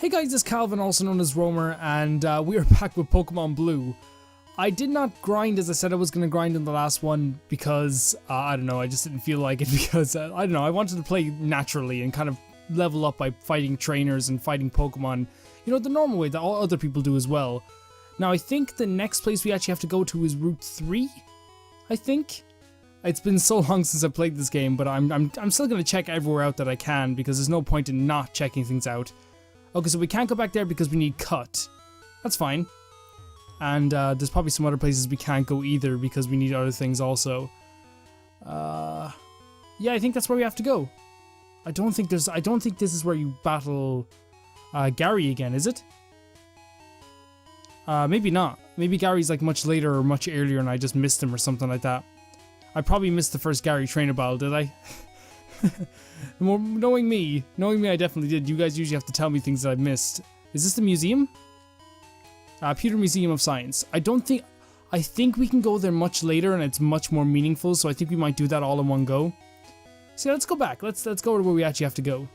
Hey guys, it's Calvin, also known as Roamer, and we are back with Pokemon Blue. I did not grind as I said I was going to grind in the last one because, I don't know, I just didn't feel like it because, I don't know, I wanted to play naturally and kind of level up by fighting trainers and fighting Pokemon, you know, the normal way that all other people do as well. Now, I think the next place we actually have to go to is Route 3, I think. It's been so long since I played this game, but I'm still going to check everywhere out that I can because there's no point in not checking things out. Okay, so we can't go back there because we need cut. That's fine. And there's probably some other places we can't go either because we need other things also. Yeah, I think that's where we have to go. I don't think this is where you battle Gary again, is it? Maybe not. Maybe Gary's like much later or much earlier and I just missed him or something like that. I probably missed the first Gary trainer battle, did I? Knowing me, I definitely did. You guys usually have to tell me things that I've missed. Is this the museum? Pewter Museum of Science. I think we can go there much later and it's much more meaningful, so I think we might do that all in one go. So yeah, let's go back. Let's go to where we actually have to go.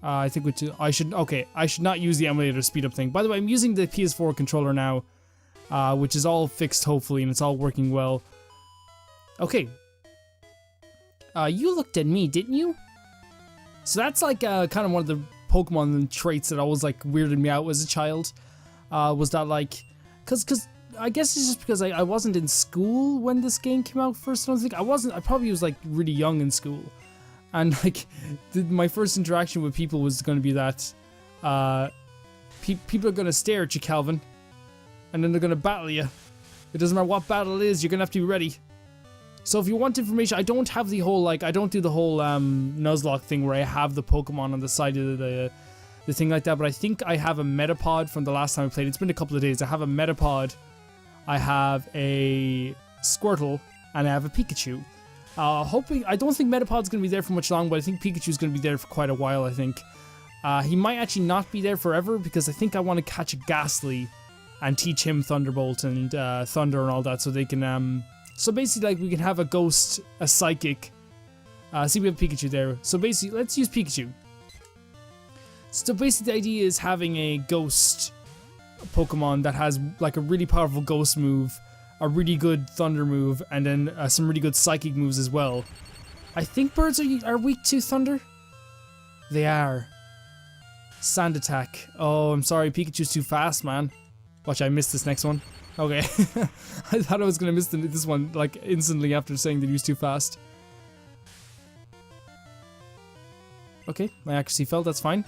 I think I should not use the emulator speed up thing. By the way, I'm using the PS4 controller now, which is all fixed hopefully and it's all working well. Okay. You looked at me, didn't you? So that's like kind of one of the Pokemon traits that always like weirded me out as a child. Was that like, cause I guess it's just because I wasn't in school when this game came out first. I don't think I probably was like really young in school, and like my first interaction with people was going to be that people are going to stare at you, Calvin, and then they're going to battle you. It doesn't matter what battle it is, you're going to have to be ready. So if you want information, I don't have the whole, like, I don't do the whole Nuzlocke thing where I have the Pokemon on the side of the thing like that, but I think I have a Metapod from the last time I played. It's been a couple of days. I have a Metapod, I have a Squirtle, and I have a Pikachu. I don't think Metapod's going to be there for much long, but I think Pikachu's going to be there for quite a while, I think. He might actually not be there forever, because I think I want to catch a Ghastly and teach him Thunderbolt and Thunder and all that, so they can, so basically, like, we can have a Ghost, a Psychic. See, we have Pikachu there. So basically, let's use Pikachu. So basically, the idea is having a Ghost Pokemon that has, like, a really powerful Ghost move, a really good Thunder move, and then some really good Psychic moves as well. I think birds are weak to Thunder? They are. Sand Attack. Oh, I'm sorry, Pikachu's too fast, man. Watch, I missed this next one. Okay, I thought I was gonna miss this one like instantly after saying that he was too fast. Okay, my accuracy fell, that's fine.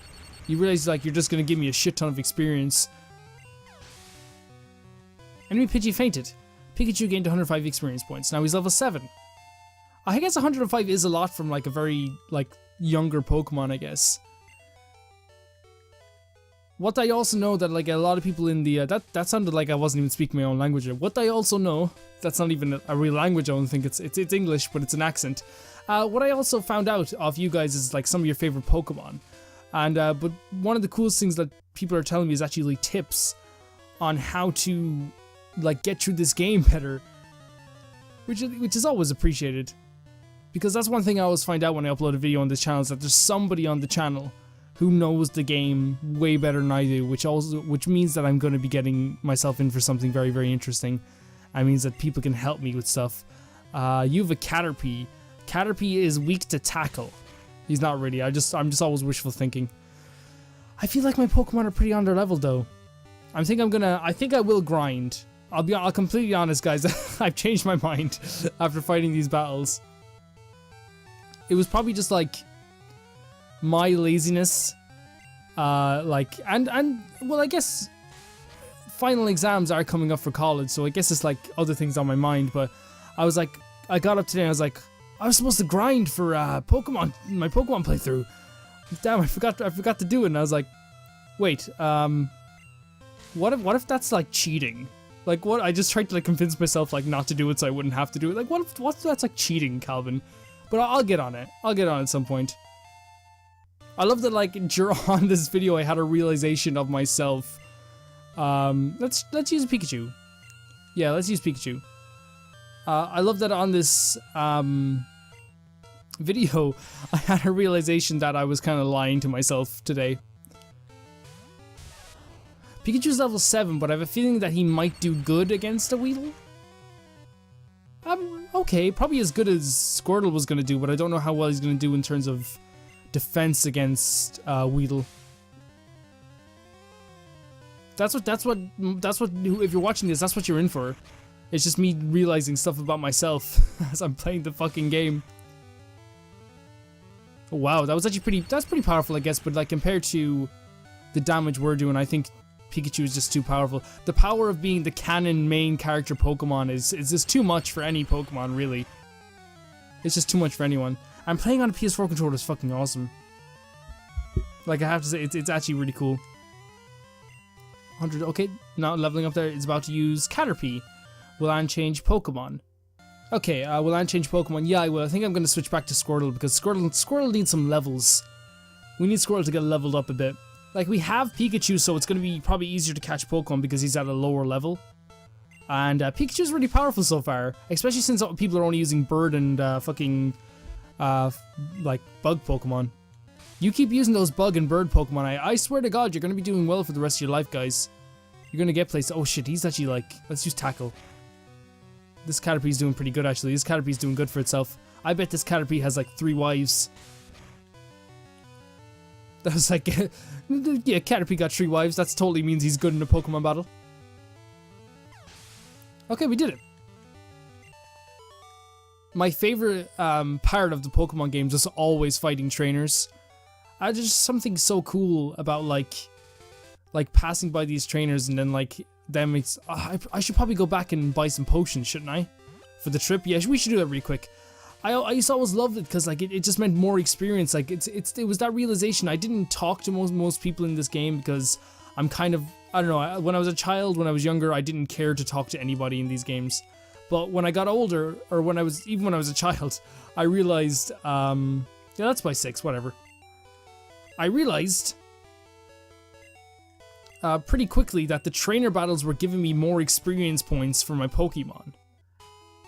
You realize like you're just gonna give me a shit ton of experience. Enemy Pidgey fainted. Pikachu gained 105 experience points. Now he's level 7. I guess 105 is a lot from like a very like younger Pokemon, I guess. What I also know that like a lot of people in the that sounded like I wasn't even speaking my own language. What I also know, that's not even a real language. I don't think it's English, but it's an accent. What I also found out of you guys is like some of your favorite Pokemon, and but one of the coolest things that people are telling me is actually tips on how to like get through this game better, which is always appreciated, because that's one thing I always find out when I upload a video on this channel is that there's somebody on the channel who knows the game way better than I do, which means that I'm going to be getting myself in for something very, very interesting. That means that people can help me with stuff. You have a Caterpie. Caterpie is weak to tackle. He's not really. I'm just always wishful thinking. I feel like my Pokemon are pretty under level though. I think I will will completely honest, guys. I've changed my mind after fighting these battles. It was probably just like my laziness, like, and well, I guess final exams are coming up for college, so I guess it's like other things on my mind, but I was like, I got up today and I was like, I was supposed to grind for Pokemon, my Pokemon playthrough. Damn, I forgot to do it, and I was like, wait, what if that's like cheating? Like, what? I just tried to like convince myself like not to do it so I wouldn't have to do it. Like, what if that's like cheating, Calvin? But I'll get on it. I'll get on it at some point. I love that, like, on this video I had a realization of myself. Let's use Pikachu. Yeah, let's use Pikachu. I love that on this video I had a realization that I was kind of lying to myself today. Pikachu's level 7, but I have a feeling that he might do good against a Weedle. Okay, probably as good as Squirtle was going to do, but I don't know how well he's going to do in terms of defense against Weedle. That's what, if you're watching this, that's what you're in for. It's just me realizing stuff about myself as I'm playing the fucking game. Oh, wow, that was actually pretty powerful, I guess, but like compared to the damage we're doing, I think Pikachu is just too powerful. The power of being the canon main character Pokemon is just too much for any Pokemon, really. It's just too much for anyone. And playing on a PS4 controller is fucking awesome. Like, I have to say, it's actually really cool. 100, okay, now leveling up there, it's about to use Caterpie. Will Anne change Pokemon? Okay, will Anne change Pokemon? Yeah, I will. I think I'm going to switch back to Squirtle, because Squirtle needs some levels. We need Squirtle to get leveled up a bit. Like, we have Pikachu, so it's going to be probably easier to catch Pokemon because he's at a lower level. And Pikachu's really powerful so far, especially since people are only using bird and like, bug Pokemon. You keep using those bug and bird Pokemon, I swear to God, you're going to be doing well for the rest of your life, guys. You're going to get places. Oh shit, he's actually like, let's use Tackle. This Caterpie's doing pretty good, actually. This Caterpie's doing good for itself. I bet this Caterpie has like 3 wives. That was like, yeah, Caterpie got 3 wives. That totally means he's good in a Pokemon battle. Okay, we did it. My favorite part of the Pokemon games is always fighting trainers. There's just something so cool about like passing by these trainers and then like them. I should probably go back and buy some potions, shouldn't I? For the trip? Yeah, we should do that really quick. I used to always love it because like it just meant more experience. Like it was that realization. I didn't talk to most people in this game because I'm kind of, I don't know, when I was a child, when I was younger, I didn't care to talk to anybody in these games. But when I got older, or when I was a child, I realized, yeah, that's by 6, whatever. I realized pretty quickly that the trainer battles were giving me more experience points for my Pokemon.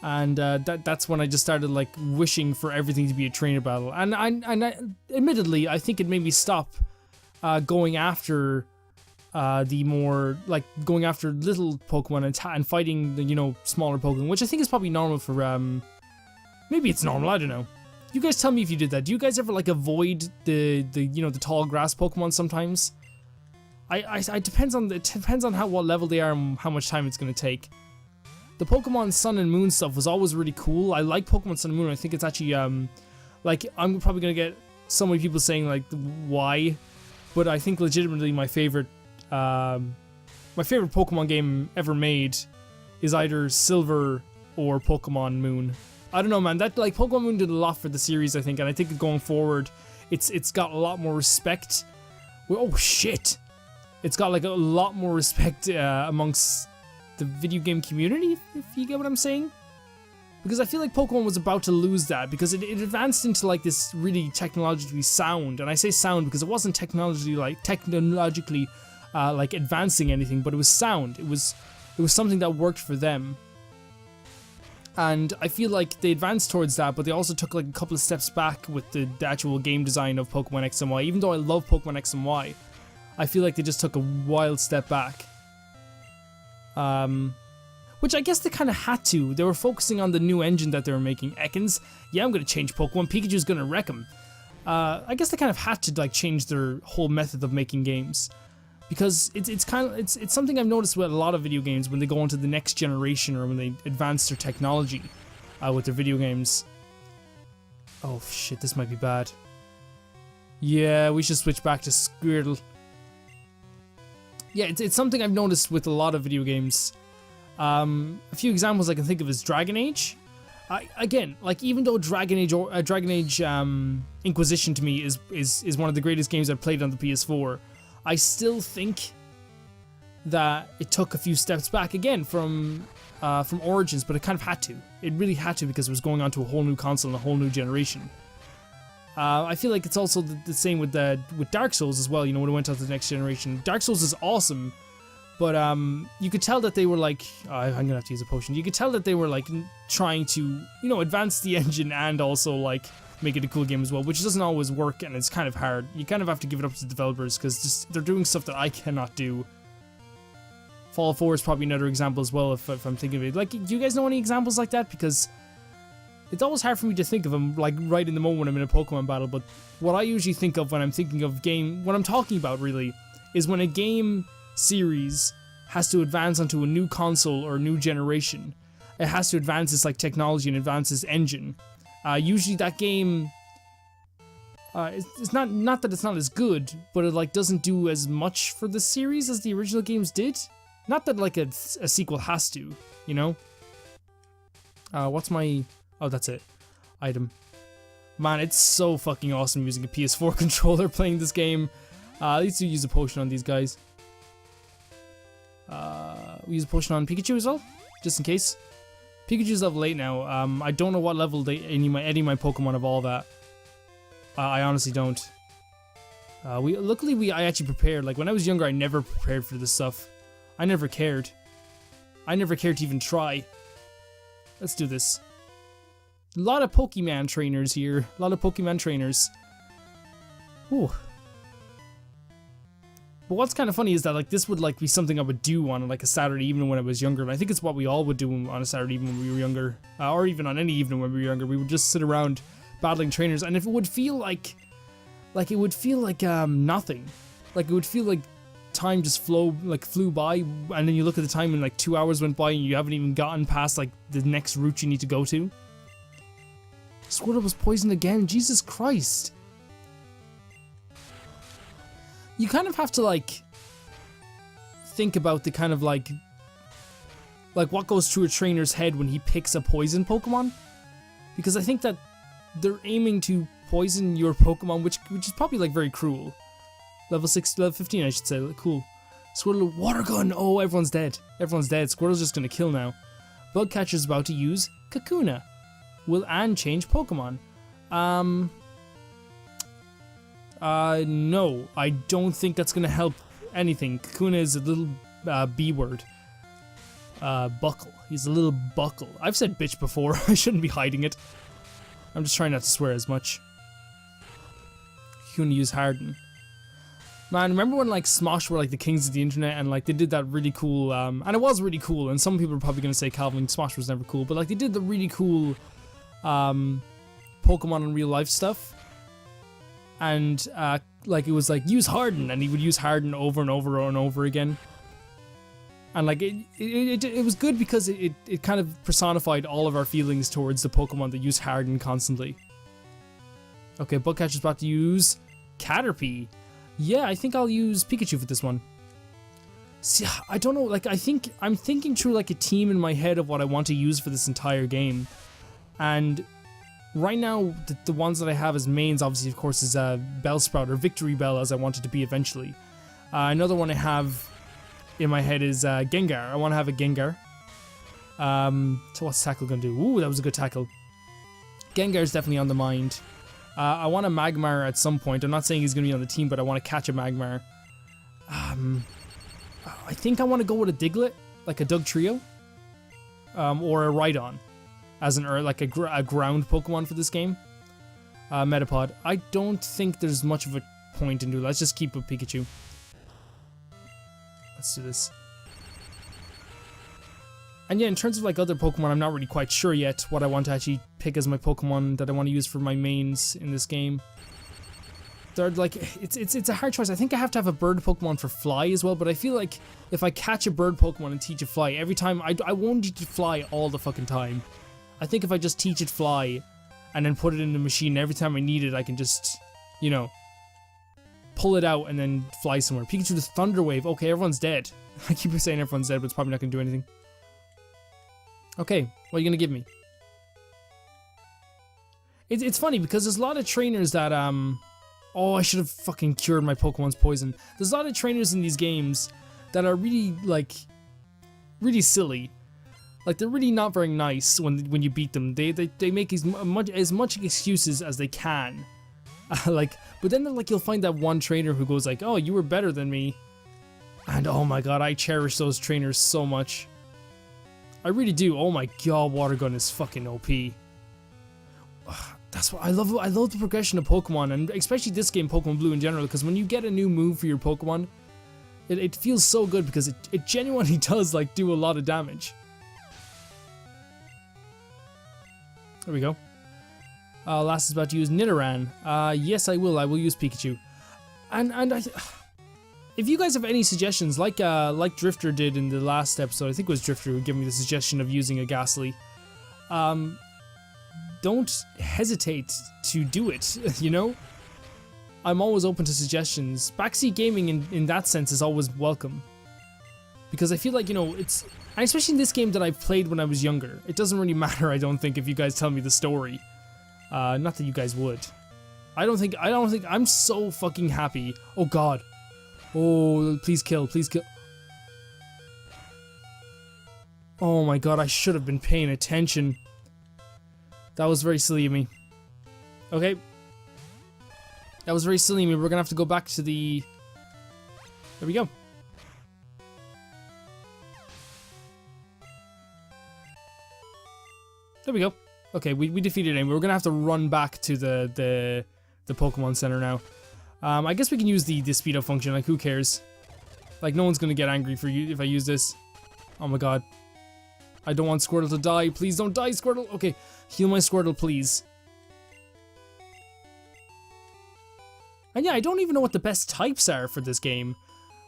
And that's when I just started like wishing for everything to be a trainer battle. And admittedly, I think it made me stop going after going after little Pokemon and fighting the smaller Pokemon, which I think is probably normal for maybe it's normal, I don't know. You guys tell me if you did that. Do you guys ever like avoid the tall grass Pokemon sometimes? It depends on what level they are and how much time it's gonna take. The Pokemon Sun and Moon stuff was always really cool. I like Pokemon Sun and Moon. I think it's actually like, I'm probably gonna get so many people saying like why, but I think legitimately my favorite Pokemon game ever made is either Silver or Pokemon Moon. I don't know, man. That like Pokemon Moon did a lot for the series, I think, and I think going forward, it's got a lot more respect. Oh shit! It's got like a lot more respect amongst the video game community, if you get what I'm saying. Because I feel like Pokemon was about to lose that because it advanced into like this really technologically sound, and I say sound because it wasn't technologically like advancing anything, but it was sound. It was something that worked for them. And I feel like they advanced towards that, but they also took like a couple of steps back with the actual game design of Pokemon X and Y. Even though I love Pokemon X and Y, I feel like they just took a wild step back. Which I guess they kind of had to. They were focusing on the new engine that they were making. Ekans, yeah, I'm gonna change Pokemon. Pikachu's gonna wreck him. I guess they kind of had to like change their whole method of making games. Because it's something I've noticed with a lot of video games when they go into the next generation or when they advance their technology with their video games. Oh shit, this might be bad. Yeah, we should switch back to Squirtle. Yeah, it's something I've noticed with a lot of video games. A few examples I can think of is Dragon Age. Again, like even though Dragon Age Inquisition to me is one of the greatest games I've played on the PS4. I still think that it took a few steps back again from Origins, but it kind of had to. It really had to because it was going on to a whole new console and a whole new generation. I feel like it's also the same with Dark Souls as well. You know, when it went on to the next generation, Dark Souls is awesome, but you could tell that they were like, I'm gonna have to use a potion. You could tell that they were like trying to advance the engine and also like make it a cool game as well, which doesn't always work, and it's kind of hard. You kind of have to give it up to the developers because they're doing stuff that I cannot do. Fallout 4 is probably another example as well if I'm thinking of it. Like, do you guys know any examples like that? Because it's always hard for me to think of them, like, right in the moment when I'm in a Pokemon battle, but what I usually think of when I'm thinking of what I'm talking about, really, is when a game series has to advance onto a new console or a new generation. It has to advance its, like, technology and advance its engine. Usually that game, it's not that it's not as good, but it, like, doesn't do as much for the series as the original games did. Not that, like, a sequel has to, you know? What's my... Oh, that's it. Item. Man, it's so fucking awesome using a PS4 controller playing this game. At least we use a potion on these guys. We use a potion on Pikachu as well, just in case. Pikachu's level 8 now. I don't know what level any of my Pokemon evolve at. I honestly don't. Luckily I actually prepared. Like, when I was younger, I never prepared for this stuff. I never cared. I never cared to even try. Let's do this. A lot of Pokemon trainers here. A lot of Pokemon trainers. Ooh. But what's kind of funny is that, like, this would, like, be something I would do on, like, a Saturday evening when I was younger. And I think it's what we all would do on a Saturday evening when we were younger. Or even on any evening when we were younger. We would just sit around battling trainers. And if it would feel like nothing. Like, it would feel like time just flew by. And then you look at the time and, like, 2 hours went by and you haven't even gotten past, like, the next route you need to go to. Squirtle was poisoned again. Jesus Christ. You kind of have to, like, think about the kind of, like what goes through a trainer's head when he picks a poison Pokemon. Because I think that they're aiming to poison your Pokemon, which is probably, like, very cruel. Level 15, I should say. Cool. Squirtle, water gun. Oh, everyone's dead. Everyone's dead. Squirtle's just gonna kill now. Bugcatcher's about to use Kakuna. Will Anne change Pokemon? No. I don't think that's gonna help anything. Kakuna is a little B word. Buckle. He's a little buckle. I've said bitch before. I shouldn't be hiding it. I'm just trying not to swear as much. Kakuna use Harden. Man, remember when, like, Smosh were, like, the kings of the internet and, like, they did that really cool, and it was really cool, and some people are probably gonna say Calvin Smosh was never cool, but, like, they did the really cool Pokemon in real life stuff, and like, it was like, use Harden, and he would use Harden over and over and over again, and, like, it was good because it kind of personified all of our feelings towards the Pokemon that use Harden constantly. Okay, Bugcatcher's about to use Caterpie. Yeah, I think I'll use Pikachu for this one. See, I don't know, like, I'm thinking through, like, a team in my head of what I want to use for this entire game. And right now, the ones that I have as mains, obviously, of course, is Bellsprout, or Victory Bell, as I want it to be eventually. Another one I have in my head is Gengar. I want to have a Gengar. So what's Tackle going to do? Ooh, that was a good tackle. Gengar is definitely on the mind. I want a Magmar at some point. I'm not saying he's going to be on the team, but I want to catch a Magmar. I think I want to go with a Diglett, like a Dugtrio. Or a Rhydon. As like a ground Pokemon for this game. Metapod. I don't think there's much of a point in doing. Let's just keep with Pikachu. Let's do this. And yeah, in terms of, like, other Pokemon, I'm not really quite sure yet what I want to actually pick as my Pokemon that I want to use for my mains in this game. They're, like, it's a hard choice. I think I have to have a bird Pokemon for Fly as well, but I feel like if I catch a bird Pokemon and teach it Fly, every time, I won't teach it Fly all the fucking time. I think if I just teach it Fly and then put it in the machine, every time I need it, I can just, you know, pull it out and then fly somewhere. Pikachu with Thunder Wave. Okay, everyone's dead. I keep saying everyone's dead, but it's probably not going to do anything. Okay, what are you going to give me? It's funny because there's a lot of trainers that, oh, I should have fucking cured my Pokemon's poison. There's a lot of trainers in these games that are really, like, really silly. Like, they're really not very nice when you beat them. They make as much excuses as they can. But then, like, you'll find that one trainer who goes like, oh, you were better than me. And oh my god, I cherish those trainers so much. I really do. Oh my god, Water Gun is fucking OP. That's what I love the progression of Pokemon, and especially this game, Pokemon Blue in general, because when you get a new move for your Pokemon, It feels so good because it genuinely does like do a lot of damage. There we go. Last is about to use Nidoran. Yes, I will. I will use Pikachu. And if you guys have any suggestions, like Drifter did in the last episode, I think it was Drifter who gave me the suggestion of using a Ghastly. Don't hesitate to do it. You know, I'm always open to suggestions. Backseat gaming in that sense is always welcome, because I feel like, you know, it's, and especially in this game that I played when I was younger, it doesn't really matter, I don't think, if you guys tell me the story. Not that you guys would. I don't think, I'm so fucking happy. Oh god. Oh, please kill, please kill. Oh my god, I should have been paying attention. That was very silly of me. Okay. That was very silly of me. We're gonna have to go back to the... There we go. There we go. Okay, we defeated him. We're gonna have to run back to the Pokemon Center now. I guess we can use the speed up function. Like, who cares? Like, no one's gonna get angry for you if I use this. Oh my god. I don't want Squirtle to die. Please don't die, Squirtle. Okay, heal my Squirtle, please. And yeah, I don't even know what the best types are for this game.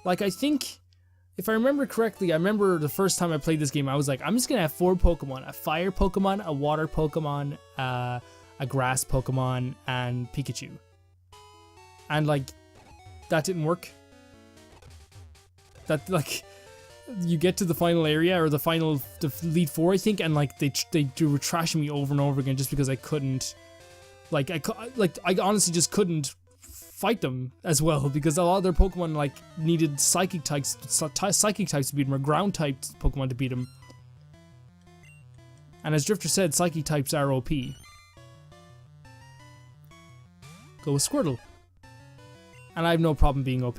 Like, I think, if I remember correctly, I remember the first time I played this game, I was like, I'm just gonna have 4 Pokemon. A fire Pokemon, a water Pokemon, a grass Pokemon, and Pikachu. And like, that didn't work. That, like, you get to the final area, or the lead 4, I think, and like, they were trashing me over and over again just because I couldn't, like, I honestly just couldn't fight them as well, because a lot of their Pokemon like needed psychic types to beat them, or ground typed Pokemon to beat them. And as Drifter said, psychic types are OP. Go with Squirtle. And I have no problem being OP.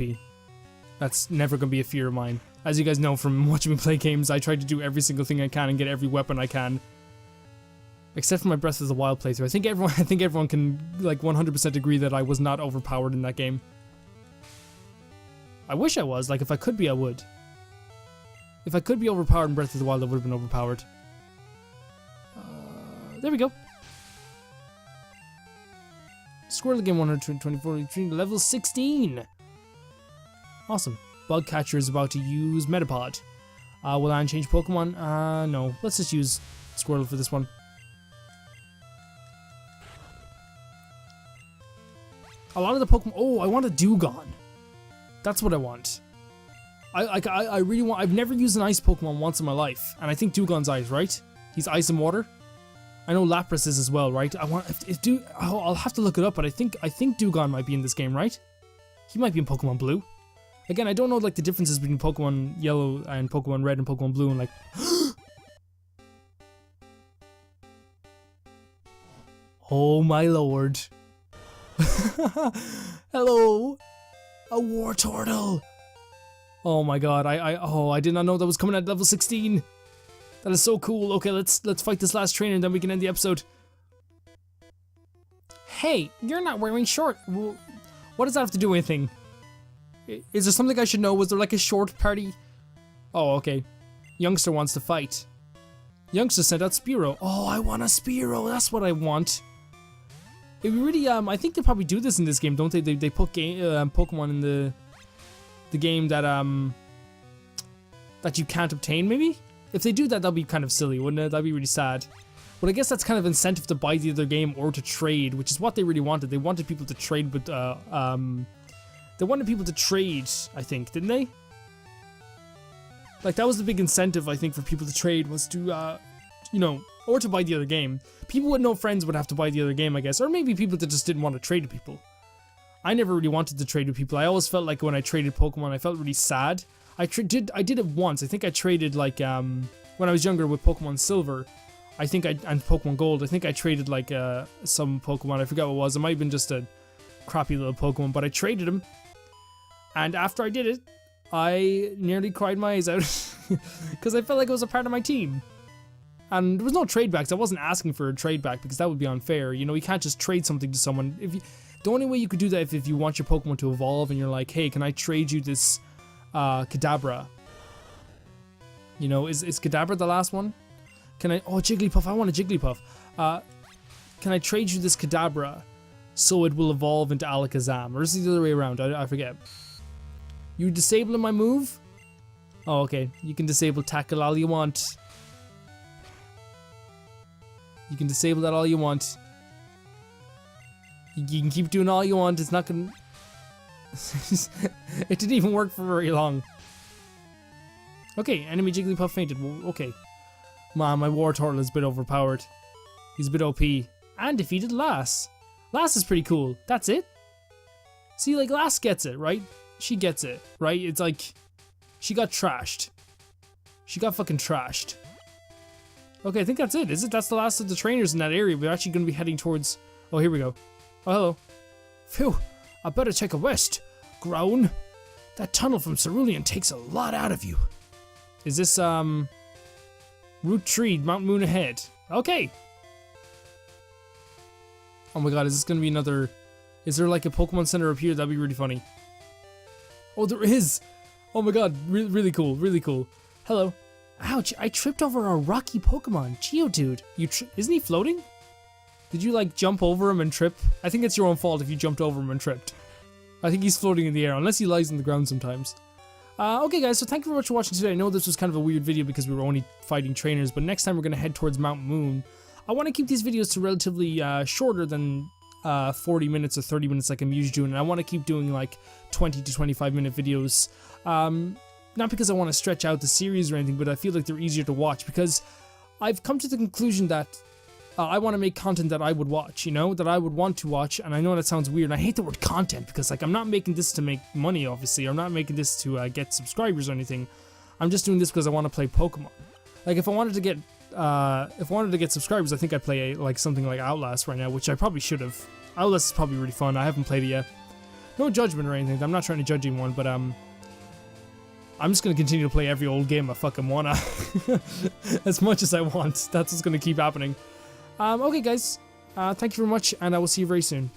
That's never gonna be a fear of mine. As you guys know from watching me play games, I try to do every single thing I can and get every weapon I can. Except for my Breath of the Wild playthrough. I think everyone can like 100% agree that I was not overpowered in that game. I wish I was. Like, if I could be, I would. If I could be overpowered in Breath of the Wild, I would have been overpowered. There we go. Squirtle again, 124, level 16. Awesome. Bug Catcher is about to use Metapod. Will I change Pokemon? No. Let's just use Squirtle for this one. A lot of the Pokemon... Oh, I want a Dewgong. That's what I want. I really want... I've never used an ice Pokemon once in my life. And I think Dewgong's ice, right? He's ice and water. I know Lapras is as well, right? I want... I'll have to look it up, but I think Dewgong might be in this game, right? He might be in Pokemon Blue. Again, I don't know like the differences between Pokemon Yellow and Pokemon Red and Pokemon Blue, and like... Oh my lord. Hello, a Wartortle. Oh my god, I did not know that was coming at level 16. That is so cool. Okay, let's fight this last trainer and then we can end the episode. Hey, you're not wearing short. What does that have to do with anything? Is there something I should know? Was there like a short party? Oh, okay. Youngster wants to fight. Youngster sent out Spearow. Oh, I want a Spearow. That's what I want. It really, I think they probably do this in this game, don't they? They put Pokemon in the game that you can't obtain, maybe? If they do that, that'd be kind of silly, wouldn't it? That'd be really sad. But I guess that's kind of incentive to buy the other game or to trade, which is what they really wanted. They wanted people to trade with, they wanted people to trade, I think, didn't they? Like, that was the big incentive, I think, for people to trade, was to, you know, or to buy the other game. People with no friends would have to buy the other game, I guess. Or maybe people that just didn't want to trade with people. I never really wanted to trade with people. I always felt like when I traded Pokemon, I felt really sad. I did it once. I think I traded, like, when I was younger with Pokemon Silver. I think and Pokemon Gold. I think I traded, like, some Pokemon. I forgot what it was. It might have been just a crappy little Pokemon, but I traded them. And after I did it, I nearly cried my eyes out. Because I felt like it was a part of my team. And there was no trade backs. I wasn't asking for a trade back because that would be unfair. You know, you can't just trade something to someone. The only way you could do that if you want your Pokemon to evolve and you're like, hey, can I trade you this Kadabra. You know, is Kadabra the last one? Can I? Oh, Jigglypuff. I want a Jigglypuff. Can I trade you this Kadabra so it will evolve into Alakazam? Or is it the other way around? I forget. You disabling my move? Oh, okay. You can disable Tackle all you want. You can disable that all you want. You can keep doing all you want. It's not gonna... It didn't even work for very long. Okay, enemy Jigglypuff fainted. Well, okay. Man, my War Turtle is a bit overpowered. He's a bit OP. And defeated Lass. Lass is pretty cool. That's it. See, like, Lass gets it, right? She gets it, right? It's like... She got trashed. She got fucking trashed. Okay, I think that's it. Is it? That's the last of the trainers in that area. We're actually going to be heading towards... Oh, here we go. Oh, hello. Phew. I better take a rest. Grown. That tunnel from Cerulean takes a lot out of you. Is this, Route Tree, Mount Moon ahead. Okay. Oh my god, is this going to be another... Is there like a Pokemon Center up here? That'd be really funny. Oh, there is! Oh my god, really cool, really cool. Hello. Ouch, I tripped over a rocky Pokemon. Geodude. Isn't he floating? Did you like jump over him and trip? I think it's your own fault if you jumped over him and tripped. I think he's floating in the air, unless he lies on the ground sometimes. Okay guys, so thank you very much for watching today. I know this was kind of a weird video because we were only fighting trainers, but next time we're going to head towards Mount Moon. I want to keep these videos to relatively shorter than 40 minutes or 30 minutes like I'm usually doing, and I want to keep doing like 20 to 25 minute videos. Not because I want to stretch out the series or anything, but I feel like they're easier to watch because I've come to the conclusion that I want to make content that I would watch, you know, that I would want to watch. And I know that sounds weird, and I hate the word content because like I'm not making this to make money, obviously. I'm not making this to get subscribers or anything. I'm just doing this because I want to play Pokemon. Like if I wanted to get subscribers, I think I'd play like something like Outlast right now, which I probably should have. Outlast is probably really fun. I haven't played it yet. No judgment or anything. I'm not trying to judge anyone, but I'm just gonna continue to play every old game I fucking wanna. As much as I want. That's what's gonna keep happening. Okay guys, thank you very much, and I will see you very soon.